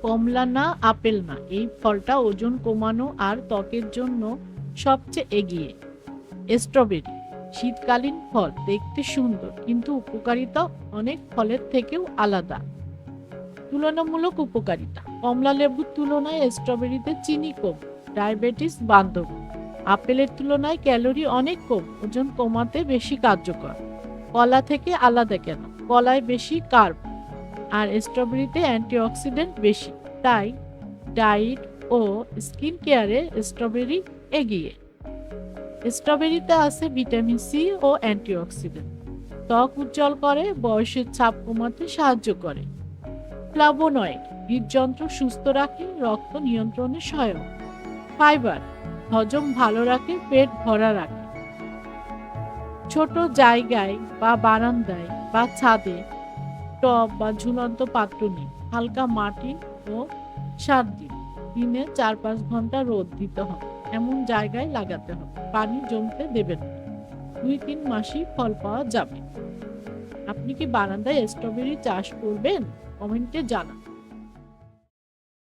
কমলা না, আপেল না, এই ফলটা ওজন কমানো আর ত্বকের জন্য সবচেয়ে এগিয়ে। স্ট্রবেরি শীতকালীন ফল, দেখতে সুন্দর কিন্তু উপকারিতা অনেক ফলের থেকেও আলাদা। তুলনামূলক উপকারিতা: কমলা লেবুর তুলনায় স্ট্রবেরিতে চিনি কম, ডায়াবেটিস বান্ধব। আপেলের তুলনায় ক্যালোরি অনেক কম, ওজন কমাতে বেশি কার্যকর। কলা থেকে আলাদা কেন? কলায় বেশি কার্ব আর স্ট্রবেরিতে অ্যান্টিঅক্সিডেন্ট বেশি, তাই ডায়েট ও স্কিন কেয়ারে স্ট্রবেরি এগিয়ে। স্ট্রবেরিতে আছে ভিটামিন সি ও অ্যান্টিঅক্সিডেন্ট, ত্বক উজ্জ্বল করে, বয়সের ছাপ কমাতে সাহায্য করে। ফ্লাভোনয়েড হৃদযন্ত্র সুস্থ রাখে, রক্ত নিয়ন্ত্রণে সহায়ক। ফাইবার হজম ভালো রাখে, পেট ভরা রাখে। ছোট জায়গায় বা বারান্দায় বা ছাদে টব বা ঝুলন্ত পাত্র নিন। হালকা মাটি ও সার দিন। দিনে 4-5 ঘন্টা রোদ দিতে হবে, এমন জায়গায় লাগাতে হবে, পানি জমতে দেবেন না। 2-3 মাসেই ফল পাওয়া যাবে। আপনি কি বারান্দায় স্ট্রবেরি চাষ করবেন? কমেন্টে জানান।